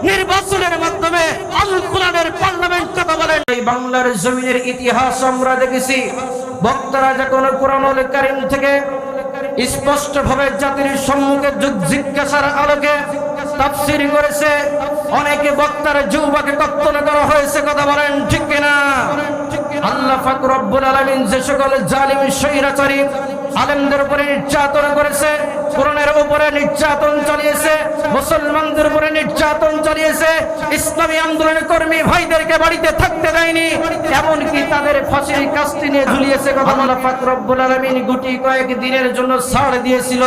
নির্বাচনের মাধ্যমে আল কোরআনের পার্লামেন্ট কথা বলেন। এই বাংলার জমিনের ইতিহাস আমরা দেখেছি, বক্তারা যখন কোরআনুল কারীম থেকে স্পষ্টভাবে জাতির সম্মুখে জিজ্ঞাসার আলোকে তাফসীর করেছে, অনেকে বক্তার যুবাকে কত্তল করা হয়েছে, কথা বলেন ঠিক কিনা? আল্লাহ পাক রব্বুল আলামিন যে সকল জালিম স্বৈরাচারী আলেমদের উপরে নির্যাতন করেছে, কোরআনের উপরে নির্যাতন চালিয়েছে, মুসলমানদের উপরে নির্যাতন চালিয়েছে, ইসলামী আন্দোলনের কর্মী ভাইদেরকে বাড়িতে থাকতে দেয়নি, এমনকি তাদের ফাঁসির কাস্তি নিয়ে ঝুলিয়েছে। আল্লাহ পাক রব্বুল আলামিন গুটি কয়েক দিনের জন্য ছাড় দিয়েছিল,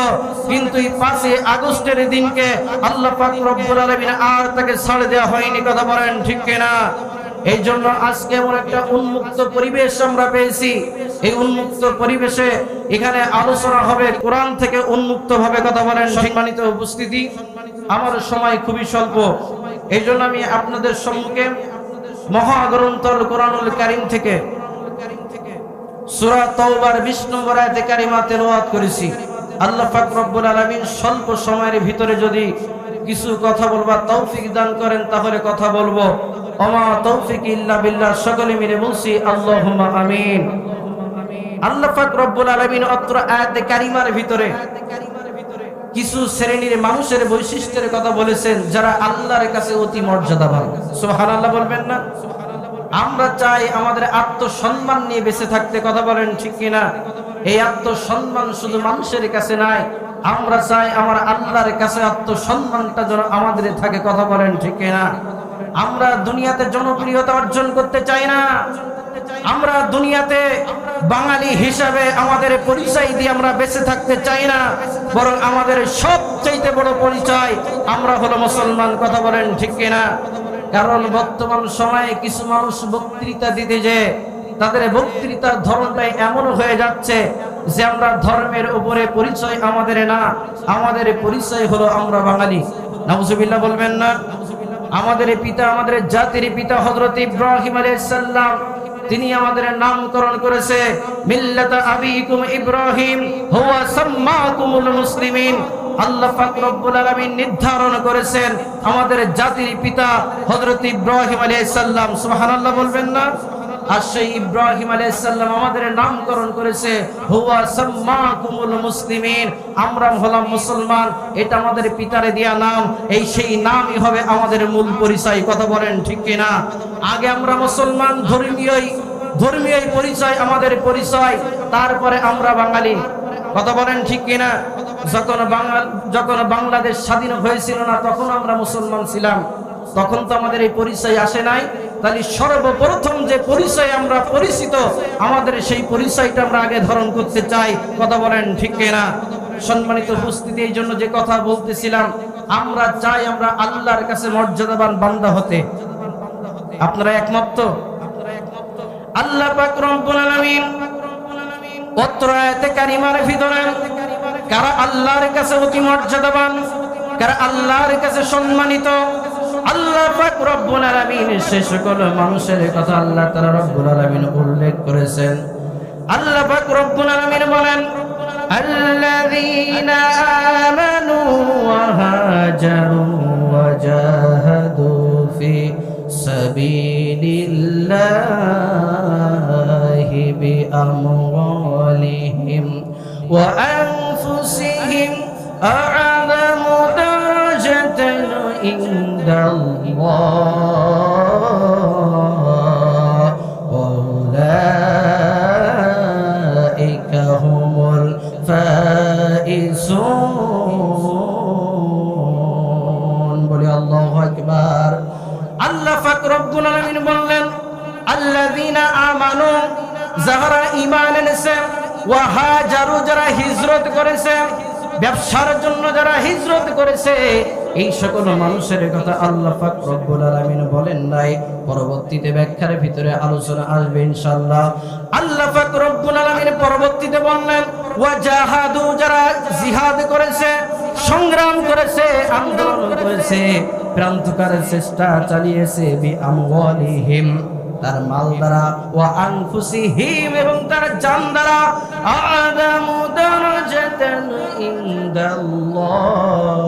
কিন্তু এই 5 আগস্টের দিনকে আল্লাহ পাক রব্বুল আলামিন আর তাকে ছাড় দেওয়া হয়নি, কথা বলেন ঠিক কিনা? এই জন্য আজকে এমন একটা উন্মুক্ত পরিবেশ আমরা পেয়েছি। এই উন্মুক্ত পরিবেশে এখানে আলোচনা হবে কোরআন থেকে উন্মুক্ত ভাবে, কথা বলেন। সম্মানিত উপস্থিতি, আমার সময় খুবই স্বল্প, এই জন্য আমি আপনাদের সম্মুখে মহাগ্রন্থ কোরআনুল কারীম থেকে সূরা তাওবার 20 নম্বর আয়াতে কারিমা তেলাওয়াত করেছি। আল্লাহ পাক রব্বুল আলামিন স্বল্প সময়ের ভিতরে যদি কিছু কথা বলবার তৌফিক দান করেন তাহলে কথা বলবো। ওমা তৌফিক ইল্লা বিল্লাহ, সকলে মিলে বলছি আল্লাহুম্মা আমিন। আল্লাহ পাক রব্বুল আলামিন অত্র আয়াতে কারিমার ভিতরে কিছু শ্রেণীর মানুষের বৈশিষ্ট্যের কথা বলেছেন যারা আল্লাহর কাছে অতি মর্যাদাবান। সুবহানাল্লাহ বলবেন না? আমরা চাই আমাদের আত্মসম্মান নিয়ে বেঁচে থাকতে, কথা বলেন ঠিক কিনা? এই আত্মসম্মান শুধু মানুষের কাছে নাই, আমরা চাই আমার আল্লাহর কাছে আত্মসম্মানটা যেন আমাদের থাকে, কথা বলেন ঠিক কিনা? আমরা দুনিয়াতে জনপ্রিয়তা অর্জন করতে চাই না, আমরা দুনিয়াতে বাঙালি হিসাবে আমাদের পরিচয় দিয়ে আমরা বেঁচে থাকতে চাই না, বরং আমাদের সবচেয়ে বড় পরিচয় আমরা হলো মুসলমান, কথা বলেন ঠিক কিনা? কারণ বর্তমান সময়ে কিছু মানুষ বক্তৃতা দিতে যে তাদের বক্তৃতার ধরনটাই এমন হয়ে যাচ্ছে যে আমরা ধর্মের উপরে পরিচয় আমাদের না, আমাদের পরিচয় হলো আমরা বাঙালি। নাউজুবিল্লাহ বলবেন না? আমাদের পিতা, আমাদের জাতির পিতা হযরত ইব্রাহিম আলাইহিস সালাম, তিনি আমাদের নামকরণ করেছে মিল্লাতা আবিকুম ইব্রাহিম হুয়া সাম্মাকুমুল মুসলিমিন। আল্লাহ পাক রব্বুল আলামিন নির্ধারণ করেছেন আমাদের জাতির পিতা হযরত ইব্রাহিম আলাইহিস সালাম। সুবহানাল্লাহ বলবেন না? আর সেই ইব্রাহিম আলাইহিস সালাম আমাদের নামকরণ করেছে হুয়া সাম্মাকুমুল মুসলিমিন, আমরা হলাম মুসলমান, এটা আমাদের পিতারে দেয়া নাম, এই সেই নামই হবে আমাদের মূল পরিচয়, কথা বলেন ঠিক কিনা? আগে আমরা মুসলমান, ধর্মীয় পরিচয় আমাদের পরিচয়, তারপরে আমরা বাঙালি, কথা বলেন ঠিক কিনা? যখন বাংলাদেশ স্বাধীন হয়েছিল না তখন আমরা মুসলমান ছিলাম, তখন তো আমাদের এই পরিচয় আসে নাই। তাহলে সর্বপ্রথম যে পরিচয় আমরা পরিচিত, আমাদের সেই পরিচয়টা আমরা আগে ধারণ করতে চাই, কথা বলেন ঠিক কিনা? সম্মানিত উপস্থিতি, এই জন্য যে কথা বলতেছিলাম, আমরা চাই আমরা আল্লাহর কাছে মর্যাদাবান বান্দা হতে। আপনারা একমত তো? আল্লাহ পাক রব্বুল আলামিন অত্র আয়াতে কারিমার ভিতরে কারা আল্লাহর কাছে অতি মর্যাদাবান, কারা আল্লাহর কাছে সম্মানিত, আল্লাহ পাক রব্বুল আলামিন সে সকল মানুষের কথা আল্লাহ তাআলা রব্বুল আলামিন উল্লেখ করেছেন। আল্লাহ পাক রব্বুল আলামিন বলেন, আল্লাযীনা আমানু ওয়া হাজারু ওয়া জাহাদু ফি সাবিলিল্লাহি বিআমওয়ালিহিম ওয়া আনফুসিহিম আ'যামু দারাজাতান ইনদাল্লাহ ওয়া উলাইকা হুমুল ফাইজুন। বলি আল্লাহু আকবার। আল্লাহ পাক রব্বুল আলামিন বললেন, আল্লাযীনা আমানু, যারা ঈমান এনেছে, ওয়া হাজারু, যারা হিজরত করেছে, ব্যবসার জন্য যারা হিজরত করেছে, এই সকল মানুষের কথা আল্লাহ পাক রব্বুল আলামিন বলেন নাই, পরবর্তীতে ব্যাখ্যার ভিতরে আলোচনা আসবে ইনশাআল্লাহ। আল্লাহ পাক রব্বুল আলামিন পরবর্তীতে বললেন, ওয়া জাহাদু, যারা জিহাদ করেছে, সংগ্রাম করেছে, আন্দোলন করেছে, প্রান্তকার চেষ্টা চালিয়েছে, বিআমওয়ালিহিম, তার মাল দ্বারা, ওয়া আনফুসিহিম, এবং তার জান দ্বারা, আ'যামু দারাজাতান ইনদাল্লাহ।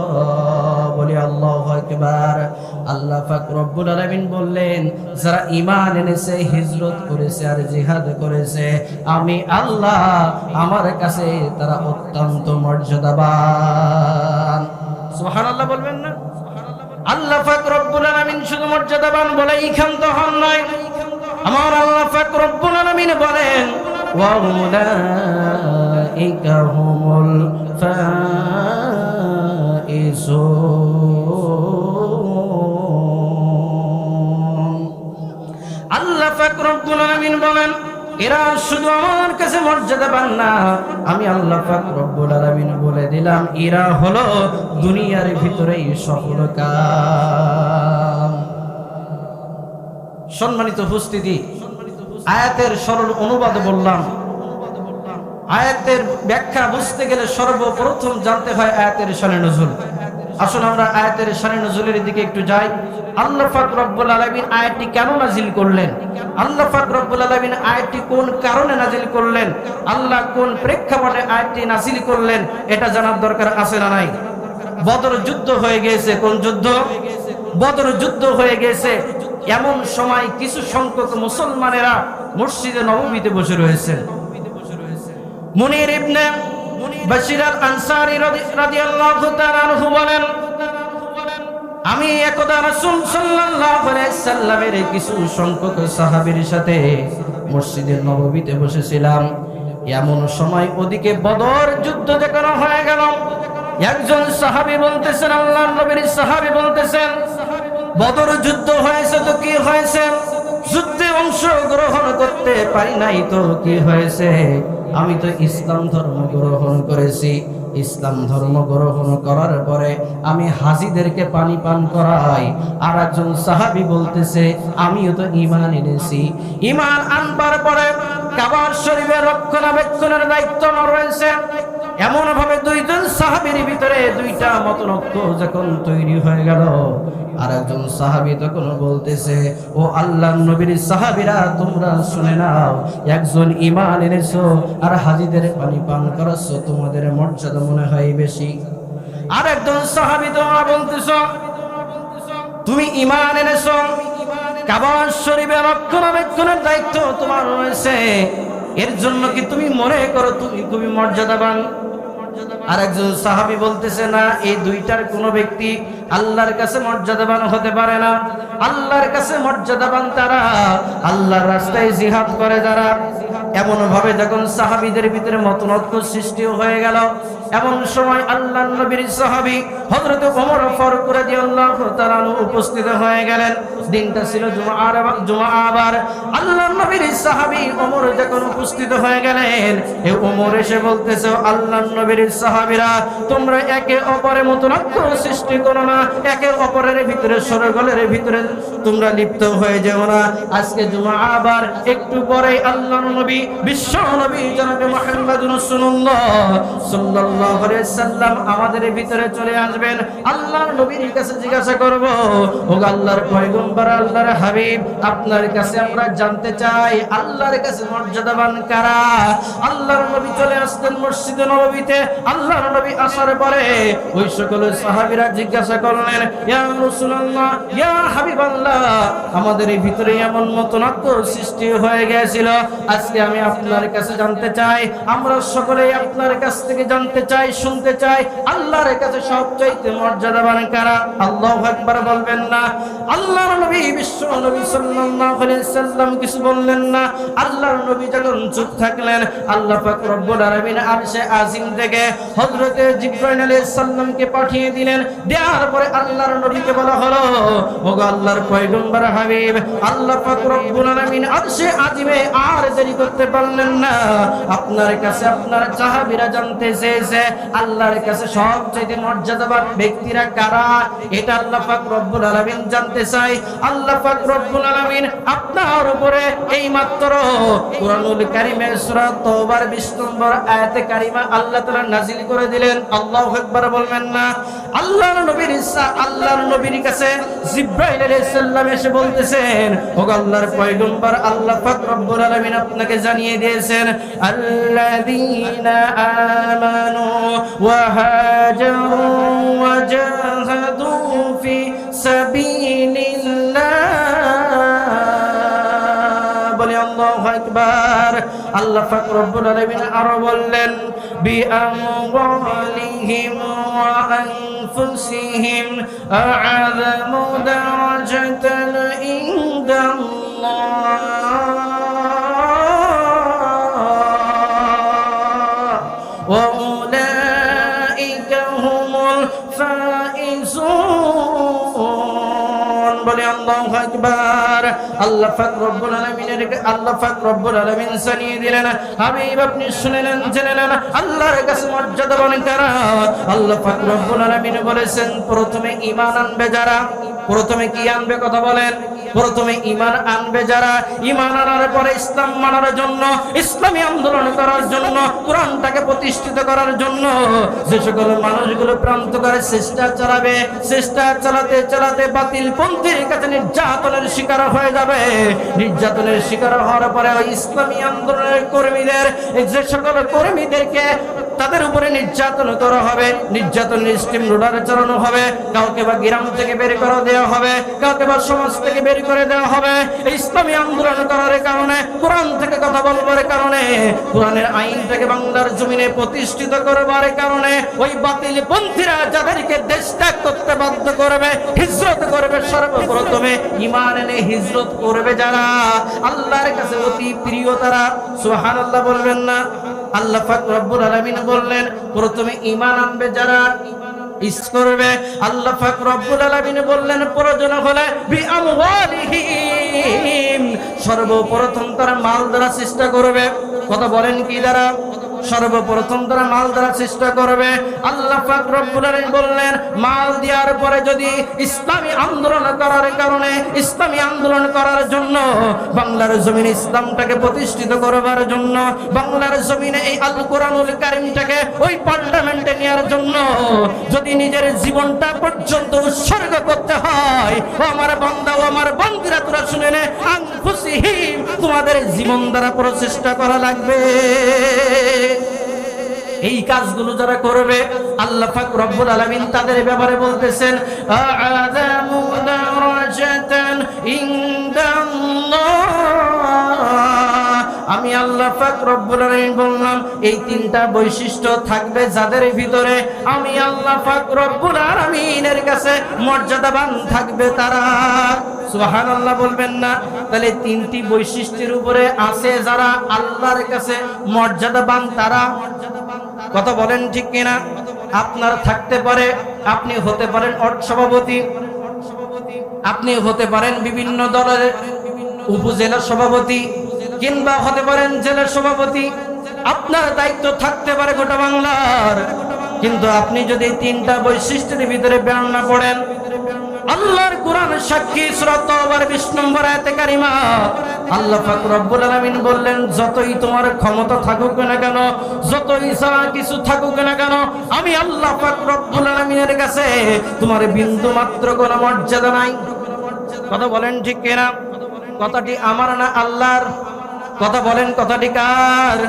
বলি আল্লাহু আকবার। মর্যাদাবার। আল্লাহ পাক রব্বুল আলামিন বললেন, যারা ঈমান এনেছে, হিজরত করেছে আর জিহাদ করেছে, আমি আল্লাহ আমার কাছে তারা অত্যন্ত মর্যাদাবান। সুবহানাল্লাহ বলবেন না? আল্লাহ পাক রব্বুল আলামিন শুধু মর্যাদাবান বলেই ক্ষান্ত হন নাই, আমার আল্লাহ পাক রব্বুল আলামিন বলেন ওয়া উলাইকা হুমুল ফাইজুন। আল্লাহ পাক রব্বুল আলামিন বলেন এরা শুধু আমার কাছে মর্যাদাবান না, আমি আল্লাহ পাক রব্বুল আলামিন বলে দিলাম এরা হলো দুনিয়ার ভিতরেই সফলকাম। সম্মানিত উপস্থিতি, আয়াতের সরল অনুবাদ বললাম। আয়াতের ব্যাখ্যা বুঝতে গেলে সর্বপ্রথম জানতে হয় আয়াতের শানে নজুল। আসুন আমরা আয়াতের শানে নজুলের দিকে একটু যাই। আল্লাহ পাক রব্বুল আলামিন আয়াতটি কেন নাজিল করলেন? আল্লাহ পাক রব্বুল আলামিন আয়াতটি কোন কারণে নাজিল করলেন? আল্লাহ কোন প্রেক্ষাপটে আয়াতটি নাজিল করলেন? এটা জানার দরকার আছে না নাই? বদর যুদ্ধ হয়ে গিয়েছে। কোন যুদ্ধ? বদর যুদ্ধ হয়ে গিয়েছে। এমন সময় কিছু সংখ্যক মুসলমানেরা মসজিদে নববীতে বসে রয়েছেন। মুনির ইবনে বাশির আল আনসারী রাদিয়াল্লাহু তাআলা আনহু বলেন, আমি একদা রাসূল সাল্লাল্লাহু আলাইহি সাল্লামের কিছু সংখ্যক সাহাবীর সাথে মসজিদে নববীতে বসেছিলাম। এমন সময় ওদিকে বদর যুদ্ধ দেখানো হয়ে গেল। একজন সাহাবী বলতেছেন, আল্লাহর নবীর সাহাবী বলতেছেন, বদর যুদ্ধ হয়েছে তো কি হয়েছে? যুদ্ধে অংশগ্রহণ করতে পারি নাই তো কি হয়েছে? আমি তো ইসলাম ধর্ম গ্রহণ করেছি। ইসলাম ধর্ম গ্রহণ করার পরে আমি হাজীদেরকে পানি পান করাই। আর একজন সাহাবী বলতেছে, আমিও তো ঈমান এনেছি। ঈমান আনবার পরে কাবা শরীফের রক্ষণাবেক্ষণের দায়িত্ব আমার রয়েছে। এমন ভাবে দুইজন সাহাবীর ভিতরে দুইটা মতনৈক্য যখন তৈরি হয়ে গেল, আর একজন সাহাবী তখন বলতেছে, ও আল্লাহর নবীর সাহাবীরা তোমরা শুনে নাও, একজন ঈমান এনেছো আর হাজীদের পানি পান করাচ্ছো, তোমাদের মর্যাদা মনে হয় বেশি। আর একজন সাহাবী তোমরা বলতেছো তুমি ঈমান এনেছো, কাবা শরীফের রক্ষণাবেক্ষণের দায়িত্ব তোমার রয়েছে, এর জন্য কি তুমি মনে করো তুমি খুবই মর্যাদাবান? আর একজন সাহাবী বলতেছে, না, এই দুইটার কোনো ব্যক্তি আল্লাহর কাছে মর্যাদাবান হতে পারে না। আল্লাহর কাছে মর্যাদাবান তারা আল্লাহর রাস্তায় জিহাদ করে যারা। এমন ভাবে যখন সাহাবীদের ভিতরে মতনৈক্য সৃষ্টি হয়ে গেল, এমন সময় আল্লাহর নবীর সাহাবী হযরত ওমর ফারুক রাদিয়াল্লাহু তাআলা উপস্থিত হয়ে গেলেন। দিনটা ছিল জুমআবার। আল্লাহর নবীর সাহাবী ওমর যখন উপস্থিত হয়ে গেলেন, এই ওমর এসে বলতেছে, আল্লাহর নবীর সাহাবীরা তোমরা একে অপরের মতনৈক্য সৃষ্টি করো না, একে অপরের ভিতরে সরগলের ভিতরে তোমরা লিপ্ত হয়ে যেও না। আজকে জুমআবার, একটু পরে আল্লাহর নবী বিশ্ব নবী জনাবে মুহাম্মদুর রাসূলুল্লাহ সাল্লাল্লাহু আলাইহি সাল্লাম আমাদের ভিতরে চলে আসবেন। আল্লাহর নবীর কাছে জিজ্ঞাসা করব, ও আল্লাহর পয়গম্বর, আল্লাহর হাবিব, আপনার কাছে আমরা জানতে চাই আল্লাহর কাছে মর্যাদাবান কারা? আল্লাহর নবী চলে আসতেন মসজিদে নববীতে। আল্লাহর নবী আসার পরে ওই সকল সাহাবীরা জিজ্ঞাসা করলেন, ইয়া রাসূলুল্লাহ, ইয়া হাবিবাল্লাহ, আমাদের ভিতরে এমন মতনৈক্য সৃষ্টি হয়ে গিয়েছিল, আজকে আমি আপনার কাছে জানতে চাই, আমরা সকলেই আপনার কাছ থেকে জানতে চাই, শুনতে চাই, আল্লাহর কাছে সবচাইতে মর্যাদাবান কারা? আল্লাহু আকবার বলবেন না? আল্লাহর নবী বিশ্ব নবী সাল্লাল্লাহু আলাইহি সাল্লাম কিছু বললেন না। আল্লাহর নবী যখন চুপ থাকলেন, আল্লাহ পাক রব্বুল আলামিন আরশে আজিম থেকে হযরত জিবরাইল আলাইহিস সালামকে পাঠিয়ে দিলেন। দেওয়ার পরে আল্লাহর নবীকে বলা হলো, ওগো আল্লাহর পয়গম্বর হাবিব, আল্লাহ পাক রব্বুল আলামিন আরশে আজিমে আর দেরি করতে পারলেন না, আপনার কাছে আপনার সাহাবীরা জানতে চেয়েছে আল্লাহর কাছে সবচেয়ে মর্যাদাবান ব্যক্তিরা কারা? এটা আল্লাহ পাক রব্বুল আলামিন জানতে চাই। আল্লাহ পাক রব্বুল আলামিন আপনার উপরে এই মাত্র কুরআনুল কারীমের সূরা তাওবার 20 নম্বর আয়াতে কারিমা আল্লাহ তাআলা নাযিল করে দিলেন। আল্লাহু আকবার বলবেন না? আল্লাহর নবীর কাছে জিবরাইল আলাইহিস সালাম এসে বলতেছেন, ও আল্লাহর পয়গম্বর, আল্লাহ পাক রব্বুল আলামিন আপনাকে জানিয়ে দিয়েছেন, আল্লাযীনা আমানু ওয়া হাজারু ওয়া জাহাদু ফি আকবার। আল্লাহ পাক রব্বুল আলামিন আরো বললেন বিআমওয়ালিহিম ওয়া আনফুসিহিম আ'যামু দারাজাতান ইনদাল্লাহ ওয়া উলাইকা হুমুল ফাইজুন। বলে আল্লাহু আকবার। আল্লাহ পাক রব্বুল আলামিন জানিয়ে দিলেন, হাবিব আপনি শুনলেন জেনেলেন আল্লাহর কাছে মর্যাদাবান কারা। আল্লাহ পাক রব্বুল আলামিন বলেছেন প্রথমে ঈমান আনবে যারা। প্রথমে কি আনবে কথা বলেন? প্রথমে ঈমান আনবে যারা। ঈমান আনার পরে ইসলাম মানার জন্য, ইসলামী আন্দোলন করার জন্য, কোরআনটাকে প্রতিষ্ঠিত করার জন্য যে সকল মানুষগুলো প্রান্ত করে চেষ্টা চালাবে, চেষ্টা চালাতে চালাতে বাতিল পন্থীর কাছে নির্যাতনের শিকার হয়ে যাবে। নির্যাতনের শিকার হওয়ার পরে ওই ইসলামী আন্দোলনের কর্মীদের, যে সকল কর্মীদেরকে তাদের উপরে নির্যাতন করা হবে, নির্যাতনের স্টিম রোলার চালানো হবে, কাউকে বা গ্রাম থেকে বের করে দেওয়া হবে, কাউকে বা সমাজ থেকে বের করে দেওয়া হবে। ইসলামী আন্দোলন করার কারণে, কোরআন থেকে কথা বলবার কারণে, কোরআনের আইনটাকে বাংলার জমিনে প্রতিষ্ঠিত করবার কারণে ওই বাতিল পন্থীরা যাদেরকে দেশ ত্যাগ করতে বাধ্য করবে, হিজরত করবে, সর্বপ্রথমে ঈমান এনে হিজরত করবে যারা, আল্লাহর কাছে অতি প্রিয় তারা। সুবহানাল্লাহ বলবেন না? আল্লাহ পাক রব্বুল আলামিন বললেন প্রথমে ঈমান আনবে যারা, করবে। আল্লাহ পাক রব্বুল আলামিন বললেন প্রয়োজন হলে বিআমওয়ালিহিম, সর্বপ্রথম তারা মাল দ্বারা চেষ্টা করবে। কথা বলেন কি দ্বারা? সর্বপ্রথম তারা মাল দ্বারা চেষ্টা করবে। আল্লাহ পাক রব্বুল আলামিন বললেন মাল দেওয়ার পরে যদি ইসলামী আন্দোলন করার কারণে, ইসলামী আন্দোলন করার জন্য, বাংলার জমিনে ইসলামটাকে প্রতিষ্ঠিত করবার জন্য, বাংলার জমিনে এই আল কোরআনুল কারীমটাকে ওই পার্লামেন্টে নেওয়ার জন্য যদি নিজের জীবনটা পর্যন্ত উৎসর্গ করতে হয়, ও আমার বান্দা, ও আমার বান্দিরা, তোরা শুনে নে, আনফুসিহিম, তোমাদের জীবন দ্বারা প্রচেষ্টা করা লাগবে। এই কাজগুলো যারা করবে আল্লাহ পাক রব্বুল আলামিন তাদের ব্যাপারে বলতেছেন আ'যামু দারাজাতান ইনদাল্লাহ। আমি আল্লাহ পাক রব্বুল আলামিন বললাম এই তিনটা বৈশিষ্ট্য থাকবে যাদের ভিতরে, আমি আল্লাহ পাক রব্বুল আলামিনের কাছে মর্যাদাবান থাকবে তারা। সুবহানাল্লাহ বলবেন না? তাহলে তিনটি বৈশিষ্ট্যের উপরে আছে যারা আল্লাহর কাছে মর্যাদাবান তারা। কথা বলেন ঠিক কিনা? আপনার থাকতে পারে, আপনি হতে পারেন সভাপতি, আপনি হতে পারেন বিভিন্ন দলের উপজেলা সভাপতি, কিংবা হতে পারেন জেলার সভাপতি। আপনার দায়িত্ব থাকতে পারে গোটা বাংলার, কিন্তু আপনি যদি তিনটা বৈশিষ্ট্যের ভিতরে বের না পড়েন, আল্লাহর কোরআন সাক্ষী সূরা তাওবার 20 নম্বর আয়াতে কারিমা আল্লাহ পাক রব্বুল আলামিন বললেন যতই তোমার ক্ষমতা থাকুক না কেন, যতই যা কিছু থাকুক না কেন, আমি আল্লাহ পাক রব্বুল আলামিনের কাছে তোমার বিন্দু মাত্র কোনো মর্যাদা নাই। কথা বলেন ঠিক কিনা? কথাটি আমার না আল্লাহর? কথা বলেন কথাটি কার?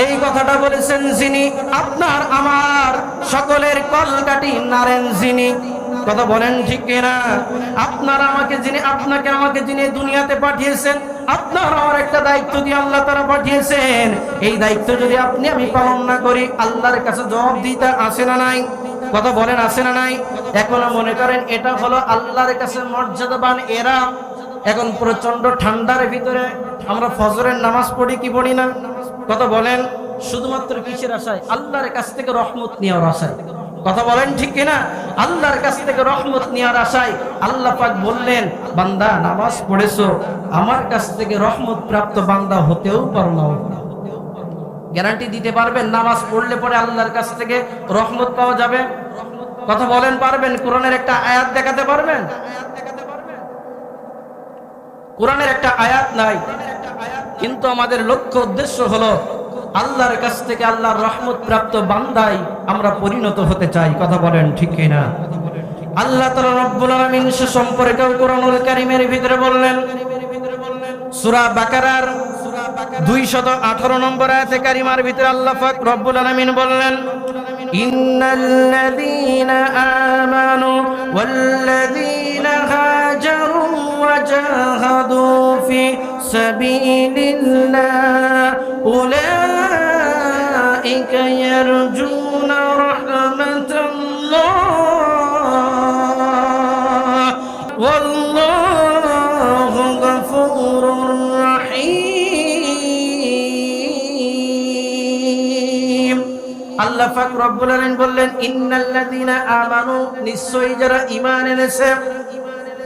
এই কথাটা বলেছেন যিনি আপনার আমার সকলের কলকাঠি নারেন যিনি। কথা বলেন ঠিক কিনা? আপনার আমাকে যিনি, আপনাকে আমাকে যিনি দুনিয়াতে পাঠিয়েছেন, আপনার আমার একটা দায়িত্ব দিয়ে আল্লাহ তাআলা পাঠিয়েছেন। এই দায়িত্ব যদি আপনি আমি পালন না করি, আল্লাহর কাছে জবাবদিহিতা আছে না নাই? কথা বলেন আছে না নাই? এখনো মনে করেন এটা হলো আল্লাহর কাছে মর্যাদাবান এরা। এখন প্রচন্ড ঠান্ডার ভিতরে আমরা ফজরের নামাজ পড়ি কি পড়ি না? কথা বলেন শুধুমাত্র কিসের আশায়? আল্লাহর কাছ থেকে রহমত নেওয়ার আশায়। কথা বলেন ঠিক কিনা? আল্লাহর কাছ থেকে রহমত নেওয়ার আশায় আল্লাহ পাক বললেন বান্দা নামাজ পড়েছো, আমার কাছ থেকে রহমত প্রাপ্ত বান্দা হতেও পারো না। গ্যারান্টি দিতে পারবেন নামাজ পড়লে পরে আল্লাহর কাছ থেকে রহমত পাওয়া যাবে? কথা বলেন পারবেন? কোরআনের একটা আয়াত দেখাতে পারবেন? কোরআনের একটা আয়াত নাই, কিন্তু আমাদের লক্ষ্য উদ্দেশ্য হলো আল্লাহর কাছ থেকে আল্লাহর রহমত প্রাপ্ত বান্দায় আমরা পরিণত হতে চাই। কথা বলেন ঠিক কিনা? আল্লাহ তাআলা রব্বুল আলামিন সে সম্পর্কে কোরআনুল কারীমের ভিতরে বললেন, সূরা বাকারার 218 নম্বর আয়াতে কারিমার ভিতরে আল্লাহ পাক রব্বুল আলামিন বললেন ইন্নাল্লাযীনা আমানু ওয়াল্লাযীনা হাজারু ওয়াজাহাদু ফি সাবিলিল্লাহ উলাইকা ইয়ারজুনা রাহমাতাল্লাহ ওয়াল্লাহু গফুরুর রহিম। আল্লাহ পাক রব্বুল আলামিন বললেন, ইন্নাল্লাযীনা আমানু, নিশ্চয়ই যারা ঈমান এনেছে,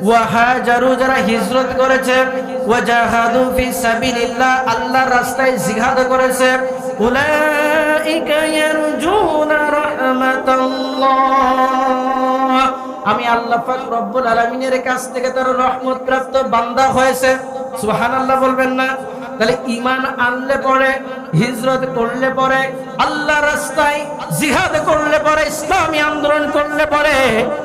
ওয়া হাজারু, যারা হিজরত করেছে, ওয়া জাহাদু ফি সাবিলিল্লাহ, আল্লাহর রাস্তায় জিহাদ করেছে, উলাইকা ইয়ারজুনা রাহমাতাল্লাহ, আমি আল্লাহ পাক রব্বুল আলামিনের কাছ থেকে তার রহমত প্রাপ্ত বান্দা হয়েছে। সুবহানাল্লাহ বলবেন না? তাহলে ঈমান আনলে পরে, হিজরত করলে পরে, আল্লাহর রাস্তায় জিহাদ করলে পরে, ইসলামী আন্দোলন করলে পরে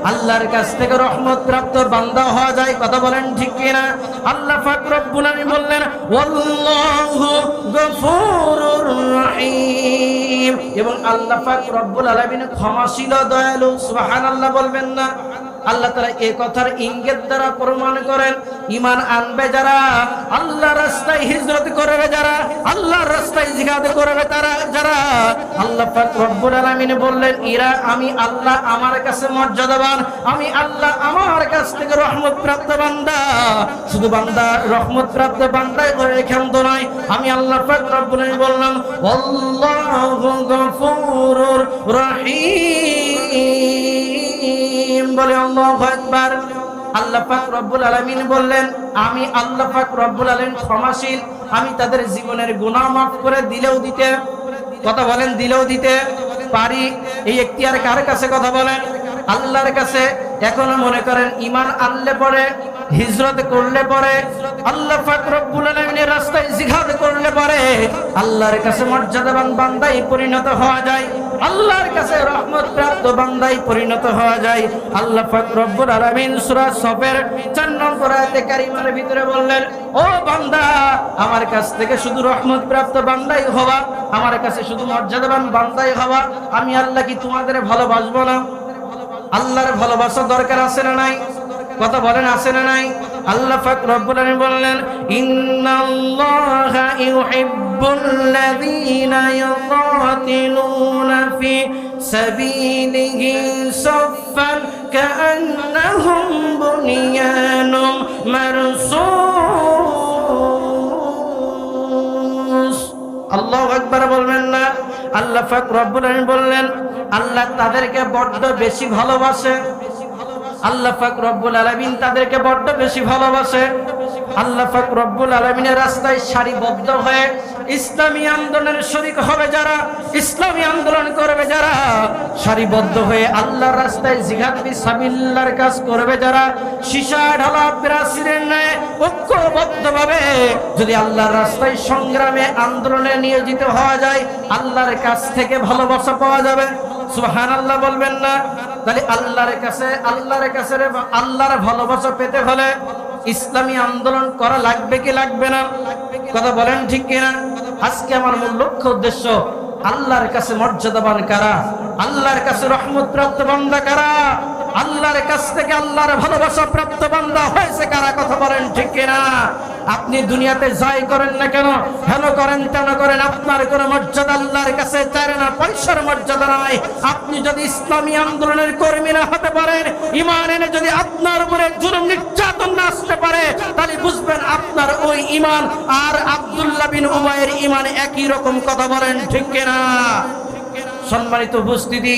আল্লাহর কাছ থেকে রহমত প্রাপ্ত বান্দা হওয়া যায়। কথা বলেন ঠিক কিনা? আল্লাহ পাক রব্বুল আলামিন বললেন, ওয়াল্লাহু গফুরুর রহিম, এবং আল্লাহ পাক রব্বুল আলামিন ক্ষমাশীল দয়ালু। সুবহানাল্লাহ বলবেন না? আল্লাহ তাআলা এই কথার ইঙ্গিত দ্বারা প্রমাণ করেন, ঈমান আনবে যারা, আল্লাহর রাস্তায় হিজরত করবে যারা, আল্লাহর রাস্তায় জিহাদ করবে তারা যারা, আল্লাহ পাক রব্বুল আলামিন বললেন, এরা আমি আল্লাহ আমার কাছে মর্যাদাবান, আমি আল্লাহ আমার কাছ থেকে রহমত প্রাপ্ত বান্দা। শুধু বান্দা, রহমত প্রাপ্ত বান্দাই করে ক্ষান্ত নয়, আমি আল্লাহ পাক রব্বুল আলামিন বললাম, আল্লাহু গফুরুর রহিম। বলে আল্লাহু আকবার। আল্লাহ পাক রব্বুল আলামিন বললেন, আমি আল্লাহ পাক রব্বুল আলামিন ক্ষমাশীল, আমি তাদের জীবনের গুনাহ মাফ করে দিলেও দিতে, কথা বলেন, দিলেও দিতে পারি। এই এখতিয়ার কার কাছে? কথা বলেন, আল্লাহর কাছে। এখন মনে করেন ঈমান আনলে পরে, হিজরত করলে পরে, আল্লাহ পাক রব্বুল আলামিনের রাস্তায় জিহাদ করলে পরে আল্লাহর কাছে মর্যাদাবান বান্দায় পরিণত হওয়া যায়, আল্লাহর কাছে রহমত প্রাপ্ত বান্দায় পরিণত হওয়া যায়। আল্লাহ পাক রব্বুল আলামিন সূরা সফের 4 নম্বর আয়াতে কারিমার ভিতরে বললেন, ও বান্দা, আমার কাছ থেকে শুধু রহমত প্রাপ্ত বান্দাই হওয়া, আমার কাছে শুধু মর্যাদাবান বান্দাই হওয়া, আমি আল্লাহ কি তোমাদের ভালোবাসবো না? আল্লাহর ভালোবাসা দরকার আছে না নাই? কথা বলেন, আছে না নাই? আল্লাহ পাক রব্বুল আলামিন বললেন, ইন্নাল্লাহা ইউহিব্বুল্লাযীনা ইউকাতিলুনা ফি সাবিলিহি সাফফান কাআন্নাহুম বুনিয়ানুম মারসুস। আল্লাহু আকবার বলবেন না? আল্লাহ পাক রব্বুল আলামিন বললেন, আল্লাহ তাদেরকে বড্ড বেশি ভালোবাসে, আল্লাহ পাক রব্বুল আলামিন তাদেরকে বড্ড বেশি ভালোবাসে। আল্লাহ পাক রব্বুল আলামিনের রাস্তায় সারিবদ্ধ হয়ে ইসলামী আন্দোলনের শরীক হবে যারা, ইসলামী আন্দোলন করবে যারা, সারিবদ্ধ হয়ে আল্লাহর রাস্তায় জিহাদ ফি সাবিলিল্লাহর কাজ করবে যারা, সীসা ঢালা প্রাচীরের ন্যায় ঐক্যবদ্ধভাবে যদি আল্লাহর রাস্তায় সংগ্রামে আন্দোলনে নিয়োজিত হওয়া যায়, আল্লাহর কাছ থেকে ভালোবাসা পাওয়া যাবে। সুবহানাল্লাহ বলবেন না? তাহলে আল্লাহর কাছে, আল্লাহর কাছে আল্লাহর ভালোবাসা পেতে হলে ইসলামী আন্দোলন করা লাগবে কি লাগবে না? কথা বলেন ঠিক কিনা? আজকে আমার মূল লক্ষ্য উদ্দেশ্য, আল্লাহর কাছে মর্যাদাবান কারা, আল্লাহর কাছে রহমত প্রাপ্ত বান্দা কারা, আল্লাহর কাছ থেকে আল্লাহর ভালোবাসা প্রাপ্ত বান্দা হয়েছে কারা? কথা বলেন ঠিক কিনা? আপনি দুনিয়াতে যাই করেন না কেন, হেন করেন তেন করেন, আপনার কোনো মর্যাদা আল্লাহর কাছে চায় না, পয়সার মর্যাদা নয়। আপনি যদি ইসলামী আন্দোলনের কর্মী না হতে পারেন, ঈমান এনে যদি আপনার উপরে জুলুম নির্যাতন না আসতে পারে, তাহলে বুঝবেন আপনার ওই ঈমান আর আব্দুল্লাহ বিন উমাইয়ের ঈমান একই রকম। কথা বলেন ঠিক কিনা? সম্মানিত উপস্থিতি,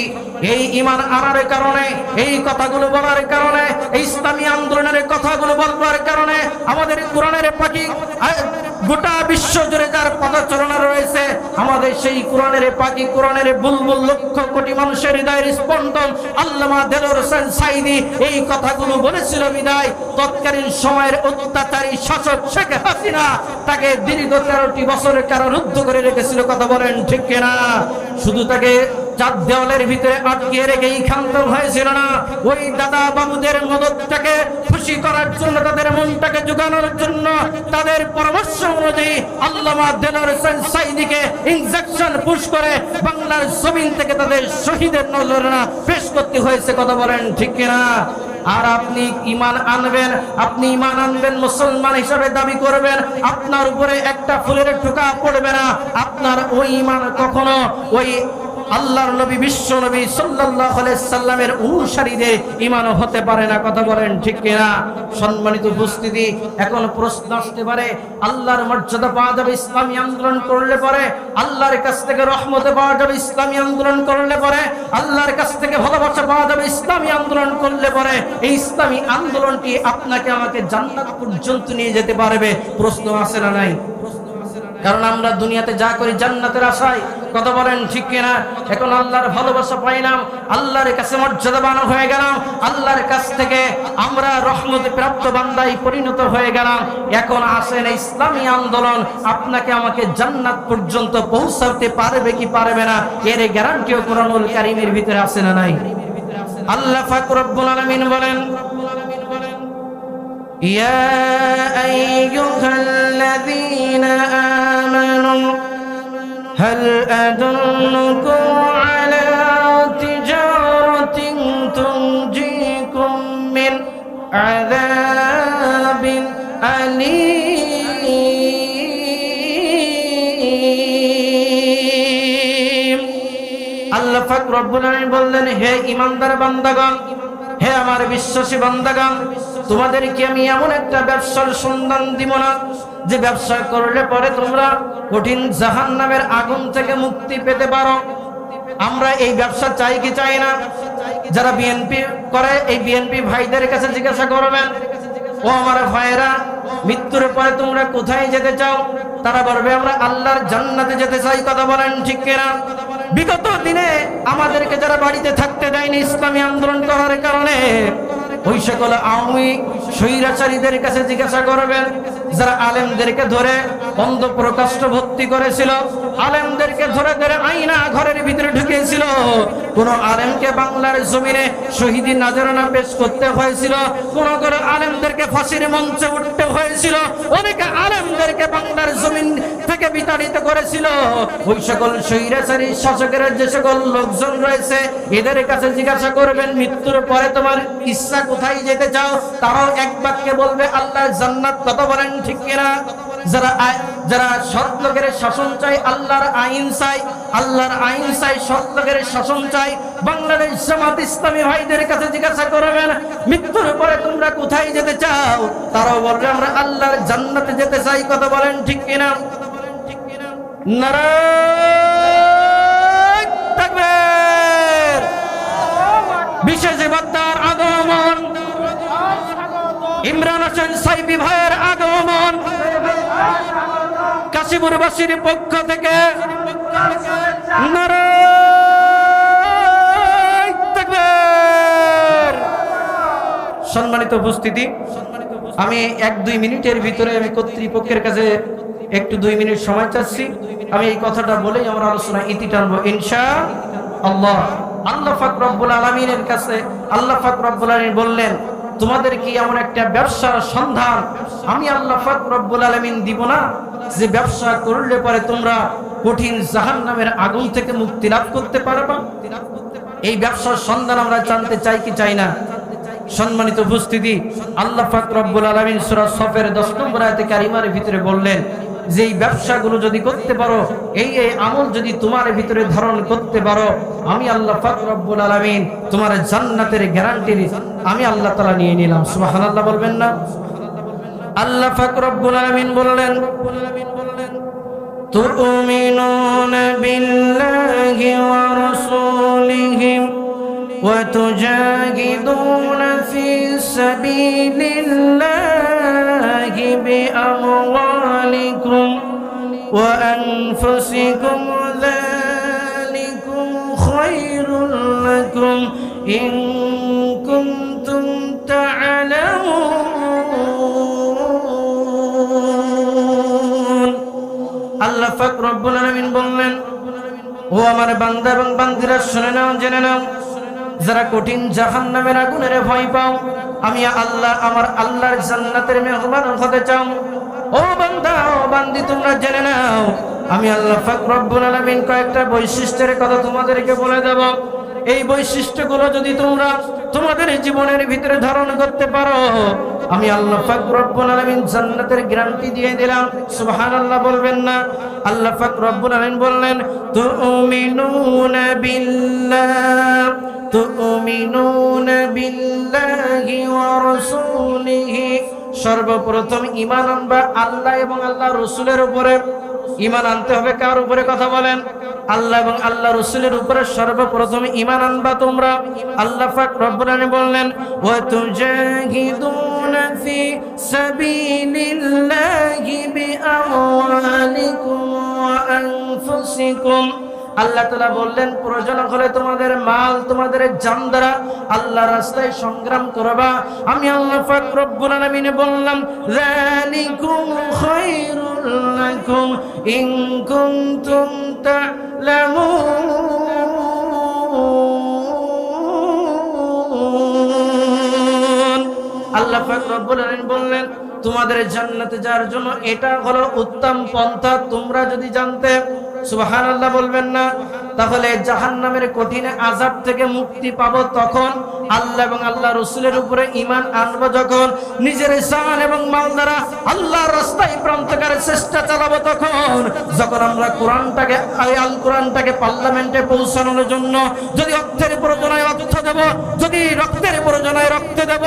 এই ঈমান আনার কারণে, এই কথাগুলো বলার কারণে, এই ইসলামী আন্দোলনের কথাগুলো বলবার কারণে আমাদের কোরআনের পাখি গোটা বিশ্ব জুড়ে যার পদচারণা রয়েছে, আমাদের সেই কোরআনের পাখি, কোরআনের বুলবুল, লক্ষ কোটি মানুষের হৃদয়ের স্পন্দন আল্লামা দেলোয়ার হোসেন সাঈদী এই কথাগুলো বলেছিল বিদায় তৎকালীন সময়ের অত্যাচারী শাসক শেখ হাসিনা তাকে দীর্ঘ 13টি বছরের কারারুদ্ধ করে রেখেছিল। কথা বলেন ঠিক কিনা? শুধু তাকে চার দেওয়ালের ভিতরে আটকে রেখেই ক্ষান্ত হয়েছিল না, ওই দাদা বাবুদের মদতটাকে খুশি করার জন্য, তাদের মনটাকে জোগানোর জন্য, তাদের পরামর্শ অনুযায়ী আল্লামা দেলোয়ার হোসেন সাঈদীকে ইনজেকশন পুশ করে বাংলার জমিন থেকে তাদের শহীদের নজরানা পেশ করতে হয়েছে। কথা বলেন ঠিক কিনা? আর আপনি ঈমান আনবেন, মুসলমান হিসেবে দাবি করবেন, আপনার উপরে একটা ফুলের টোকা পড়বে না। আপনার ওই ঈমান কখনো ওই আল্লাহর নবী বিশ্ব নবী সাল্লাল্লাহু আলাইহি সাল্লামের অনুসারীদের ঈমানও হতে পারে না। কথা বলেন ঠিক কিনা? সম্মানিত উপস্থিতি, এখন প্রশ্ন আসতে পারে, আল্লাহর মর্যাদা পাওয়া যাবে ইসলামী আন্দোলন করলে পরে, আল্লাহর কাছ থেকে রহমত পাওয়া যাবে ইসলামী আন্দোলন করলে পরে, আল্লাহর কাছ থেকে ভালোবাসা পাওয়া যাবে ইসলামী আন্দোলন করলে পরে, এই ইসলামী আন্দোলনটি আপনাকে আমাকে জান্নাত পর্যন্ত নিয়ে যেতে পারবে? প্রশ্ন আছে না নাই? কারণ আমরা দুনিয়াতে যা করি জান্নাতের আশায়। কথা বলেন ঠিক কিনা? এখন আল্লাহর ভালোবাসা পাইলাম, আল্লাহর কাছে মর্যাদাবান হয়ে গেলাম, আল্লাহর কাছ থেকে আমরা রহমতে প্রাপ্ত বান্দায় পরিণত হয়ে গেলাম। এখন আসেন ইসলামী আন্দোলন আপনাকে আমাকে জান্নাত পর্যন্ত পৌঁছাতে পারবে কি পারবে না, এর গ্যারান্টিও কোরআনুল কারীমের ভিতরে আছে না নাই? আল্লাহ পাক রব্বুল আলামিন বলেন, يا أيها الذين آمنوا هل أدلكم على تجارة تنجيكم من عذاب أليم। আল্লাহ পাক রব্বুল আলামিন বললেন, হে ঈমানদার বান্দাগণ, হে আমার বিশ্বাসী বান্দাগণ, তোমাদেরকে আমি এমন একটা ব্যবসার সন্ধান দিব না যে ব্যবসা করলে পরে তোমরা কঠিন জাহান্নামের আগুন থেকে মুক্তি পেতে পারো। আমরা এই ব্যবসা চাই কি চাই না? যারা বিএনপি করে এই বিএনপি ভাইদের কাছে জিজ্ঞাসা করবেন, ও আমার ভাইরা, মৃত্যুর পরে তোমরা কোথায় যেতে চাও? তারা বলবে আমরা আল্লাহর জান্নাতে যেতে চাই। কথা বলেন ঠিক কিনা? বিগত দিনে আমাদেরকে যারা বাড়িতে থাকতে দেয়নি ইসলামী আন্দোলন করার কারণে, ওই সকল আওয়ামী স্বৈরাচারীদের কাছে জিজ্ঞাসা করবেন, যারা আলেমদেরকে ধরে অন্ধ প্রকাশ্য ভর্তি করেছিল, আলেমদেরকে ধরে ধরে আয়না ঘরের ভিতরে ঢুকিয়েছিল, কোন আলেমকে বাংলার জমিনে শহীদি নাজরানা পেশ করতে হয়েছিল, কোন কোন আলেমদেরকে ফাঁসির মঞ্চে উঠতে হয়েছিল, অনেকে আলেমদেরকে বাংলার জমিন থেকে বিতাড়িত করেছিল। ওই সকল স্বৈরাচারী শাসকের যে সকল লোকজন রয়েছে এদের কাছে জিজ্ঞাসা করবেন, মৃত্যুর পরে তোমার ইচ্ছা কোথায় যেতে চাও? তারাও এক বাক্যে বলবে আল্লাহর জান্নাত। কথা বলেন ঠিক কিনা? যারা সৎ লোকের শাসন চাই, আল্লাহর আইন চাই, আল্লাহর আইন চাই, সৎ লোকের শাসন চাই, বাংলাদেশ জামাত ইসলামী ভাইদের কাছে জিজ্ঞাসা করবেন, মৃত্যুর পরে তোমরা কোথায় যেতে চাও? তারাও বলবে আমরা আল্লাহর জান্নাতে যেতে চাই। কথা বলেন ঠিক কিনা? নারায়ে তাকবীর। বিশেষ বার্তার আগমন, ইমরান হোসেন সাইফি ভাইয়ের আগমন, কাশীপুরবাসীর পক্ষ থেকে নারায়ে তাকবীর। সম্মানিত উপস্থিতি, আমি 1-2 মিনিটের ভিতরে আমি কর্তৃপক্ষের কাছে একটু 2 মিনিট সময় চাচ্ছি। আমি এই কথাটা বলেই আমরা আলোচনা ইতি টানবো ইনশাআল্লাহ। আল্লাহ পাক রব্বুল আলামিনের কাছে আল্লাহ পাক রব্বুল আলামিন বললেন, তোমাদের কি এমন একটা ব্যবসার সন্ধান আমি আল্লাহ পাক রব্বুল আলামিন দিব না, যে ব্যবসা করলে পরে তোমরা কঠিন জাহান্নামের আগুন থেকে মুক্তি লাভ করতে পারবা? এই ব্যবসার সন্ধান আমরা জানতে চাই কি চাই না? সম্মানিত উপস্থিতি, আল্লাহ পাক রব্বুল আলামিন সূরা সফের 10 নম্বর আয়াতে কারিমার ভিতরে বললেন যে এই ব্যবসাগুলো যদি করতে পারো, এই আমল যদি তোমার ভিতরে ধারণ করতে পারো, আমি আল্লাহ পাক রব্বুল আলামিন তোমার জান্নাতের গ্যারান্টি আমি আল্লাহ তাআলা নিয়ে নিলাম। সুবহানাল্লাহ বলবেন না? আল্লাহ পাক রব্বুল আলামিন বললেন, তুমিনুনা বিল্লাহি ওয়া রাসূলিহি ওয়া তুজাহিদুনা ফি সাবিলিল্লাহি বিআমওয়ালিকুম ওয়া আনফুসিকুম, যালিকুম খায়রুল লাকুম ইন কুনতুম তা'লামুন। আল্লাহ পাক রব্বুল আলামিন বললেন, ও আমার বান্দা এবং বান্দিরা শুনে নাও, জেনে নাও, যারা কঠিন জাহান্নামের আগুনের ভয় পাও, আমি আল্লাহ আমার আল্লাহর জান্নাতের মেহমান হতে চাও, ও বান্দা ও বান্দি তোমরা জেনে নাও, আমি আল্লাহ পাক রব্বুল আলামিন কয়েকটা বৈশিষ্ট্যের কথা তোমাদেরকে বলে দেব। এই বৈশিষ্ট্যগুলো যদি তোমরা তোমাদের জীবনের ভিতরে ধারণ করতে পারো, আমি আল্লাহ পাক রব্বুল আলামিন জান্নাতের গ্যারান্টি দিয়ে দিলাম। সুবহানাল্লাহ বলবেন না? আল্লাহ পাক রব্বুল আলামিন বললেন, তুমিনুনা বিল্লাহি ওয়া রাসূলিহি, সর্বপ্রথম ঈমান আনবা আল্লাহ এবং আল্লাহ রাসূলের উপরে। ঈমান আনতে হবে কার উপরে? কথা বলেন। আল্লাহ এবং আল্লাহ রাসূলের উপরে সর্বপ্রথম ঈমান আনবা তোমরা। আল্লাহ পাক রব্বুল আলামিন বললেন, ওয়া তুজাহিদুনা ফি সাবিলিল্লাহি বিআমওয়ালিকুম ওয়া আনফুসিকুম। আল্লাহ তাআলা বললেন, প্রয়োজন হলে তোমাদের মাল, তোমাদের জান দ্বারা আল্লাহর রাস্তায় সংগ্রাম করবা। আমি আল্লাহ পাক রব্বুল আলামিন বললাম, যালিকুম খায়রুল লাকুম ইন কুনতুম তা'লামুন। আল্লাহ পাক রব্বুল আলামিন বললেন, তোমাদের জান্নাতে যাওয়ার জন্য এটা হলো উত্তম পন্থা, তোমরা যদি জানতে। সুবহানাল্লাহ বলবেন না? তাহলে জাহান্নামের কঠিন আযাব থেকে মুক্তি পাবো তখন, আল্লাহ এবং আল্লাহ রাসূলের উপরে ঈমান আনবো যখন, নিজের জান এবং মাল দ্বারা আল্লাহর রাস্তায় প্রান্তকারের চেষ্টা চালাবো তখন, যখন আমরা কোরআনটাকে, আল কোরআনটাকে পার্লামেন্টে পৌঁছানোর জন্য যদি অর্থের প্রয়োজনে অর্থ দেব, যদি রক্তের প্রয়োজনে রক্ত দেব,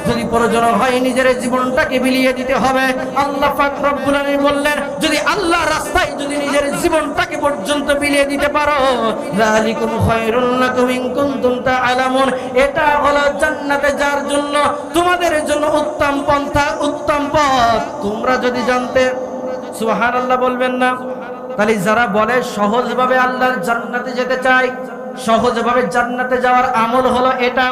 যদি প্রয়োজন হয় নিজের জীবনটাকে বিলিয়ে দিতে হবে। আল্লাহ পাক রব্বুল আলামিন বললেন, যদি আল্লাহর রাস্তায় যদি নিজের জীবনটাকে পর্যন্ত বিলিয়ে দিতে পারো, যালিকুম খায়রুল লাকুম ইন কুনতুম তা'লামুন, এটা হলো জান্নাতে যাওয়ার জন্য তোমাদের জন্য উত্তম পন্থা, উত্তম পথ, তোমরা যদি জানতে। সুবহানাল্লাহ বলবেন না? তাহলে যারা বলে সহজভাবে আল্লাহর জান্নাতে যেতে চায়, সহজভাবে জান্নাতে যাওয়ার আমল হলো এটা,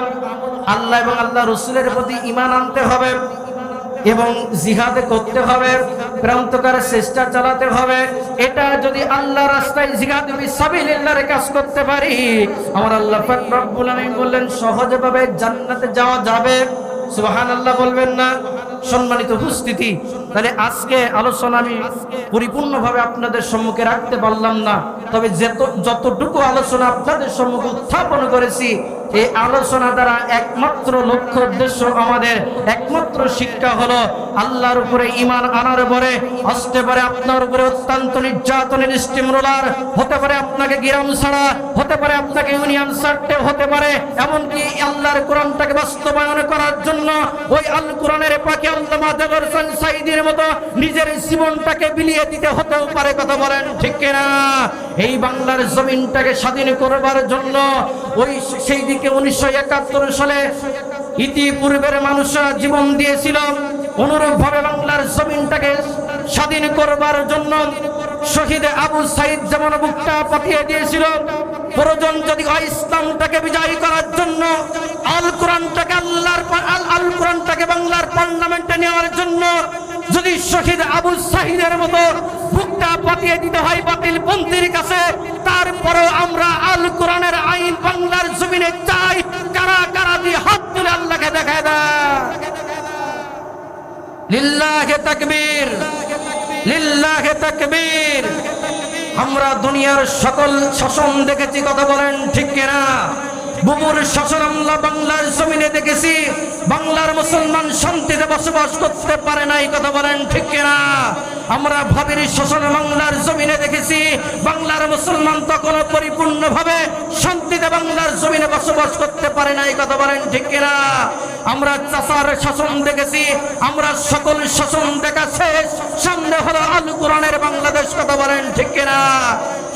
আল্লাহ এবং আল্লাহ রাসূলের প্রতি ঈমান আনতে হবে এবং জিহাদ করতে হবে, প্রান্তকারের চেষ্টা চালাতে হবে। এটা যদি আল্লাহ রাস্তায় জিহাদ ফিসাবিলিল্লাহর কাজ করতে পারি, আমার আল্লাহ পাক রব্বুল আলামিন বললেন সহজভাবে জান্নাতে যাওয়া যাবে। সুবহানাল্লাহ বলবেন না? সম্মানিত উপস্থিতি, তাহলে আজকে আলোচনা আমি পরিপূর্ণভাবে আপনাদের সম্মুখে রাখতে পারলাম না, তবে যতটুকু আলোচনা আপনাদের সম্মুখে উত্থাপন করেছি, এই আলোচনা দ্বারা একমাত্র লক্ষ্য উদ্দেশ্য, আমাদের একমাত্র শিক্ষা হলো আল্লাহর উপরে ঈমান আনার পরে আসতে পারে আপনার উপরে অত্যন্ত নির্যাতনের স্টিমরোলার, হতে পারে আপনাকে গ্রাম ছাড়া, হতে পারে আপনাকে ইউনিয়ন ছাড়তে হতে পারে, এমনকি আল্লাহর কোরআনটাকে বাস্তবায়ন করার জন্য ওই আল কোরআনের পাকে আল্লামা দেলোয়ার হোসেন সাঈদীর মতো নিজের জীবনটাকে বিলিয়ে দিতে হতেও পারে। কথা বলেন ঠিক কিনা? এই বাংলার জমিনটাকে স্বাধীন করবার জন্য ওই সেই দিকে 1971 সালে ইতিপূর্বের মানুষরা জীবন দিয়েছিল, অনুরূপভাবে বাংলার জমিনটাকে স্বাধীন করবার জন্য শহীদ আবু সাঈদ যেমন বুকটা পাঠিয়ে দিয়েছিল, প্রয়োজন যদি হয় ইসলামটাকে বিজয় করার জন্য আল কোরআনটাকে আল কোরআনটাকে বাংলার পার্লামেন্টে নেওয়ার জন্য যদি শহীদ আবু সাঈদের মতো বুকটা পাঠিয়ে দিতে হয় বাতিল পন্থীর কাছে, তারপরেও আমরা আল কোরআনের আইন বাংলার জমিনে চাই। কারা কারা দিয়ে হাত তুলে আল্লাহকে দেখায় দেয়। লিল্লাহে তাকবীর, লিল্লাহে তাকবীর। আমরা দুনিয়ার সকল শাসন দেখেছি, কথা বলেন ঠিক কিনা? বুবুর শাসন আমরা বাংলার জমিনে দেখেছি, বাংলার মুসলমান শান্তিতে বসবাস করতে পারে নাই, কথা বলেন ঠিক কিনা? আমরা ভাবির শাসন বাংলার জমিনে দেখেছি, বাংলার মুসলমান তখনও পরিপূর্ণভাবে শান্তিতে বাংলার জমিনে বসবাস করতে পারে নাই, কথা বলেন ঠিক কিনা? আমরা চাচার শাসন দেখেছি, আমরা সকল শাসন দেখা শেষ, সামনে হলো আল কোরআনের বাংলাদেশ, কথা বলেন ঠিক কিনা?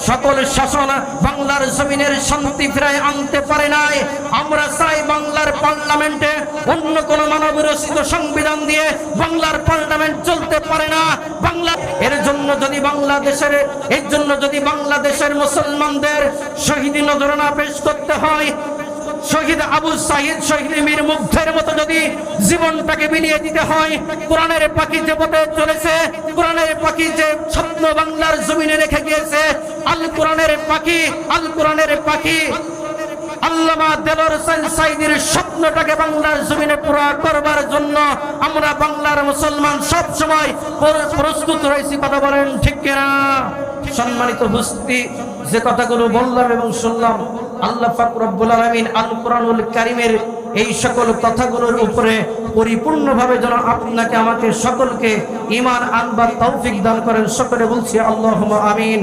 সকল শাসন বাংলার জমিনের শান্তি ফিরায় আনতে পারে নাই। আমরা চাই বাংলার পার্লামেন্টে অন্য কোন মানব রচিত সংবিধান দিয়ে বাংলার পার্লামেন্ট চলতে পারে না। বাংলা এর জন্য যদি বাংলাদেশের মুসলমানদের শহীদি নজরানা পেশ করতে হয়, শহীদ আবু সাঈদ, শহীদ মীর মুগ্ধের মতো যদি জীবনটাকে বিলিয়ে দিতে হয়, কোরআনের পাখি যে পথে চলেছে, কোরআনের পাখি যে স্বপ্ন বাংলার জমিনে রেখে গিয়েছে, আল কোরআনের পাখি, আল কোরআনের পাখি আল্লামা দেলোয়ার হোসেন সাঈদীর স্বপ্নটাকে বাংলার জমিনে পুরা করবার জন্য আমরা বাংলার মুসলমান সব সময় প্রস্তুত রয়েছি, কথা বলেন ঠিক কিনা? সম্মানিত উপস্থিতি, যে কথাগুলো বললাম এবং শুনলাম আল্লাহ পাক রব্বুল আলামিন আল কোরআনুল কারীমের এই সকল কথাগুলোর উপরে পরিপূর্ণভাবে যেন আপনাকে আমাকে সকলকে ঈমান আনবার তৌফিক দান করেন। সকলে বলছি আল্লাহুম্মা আমিন।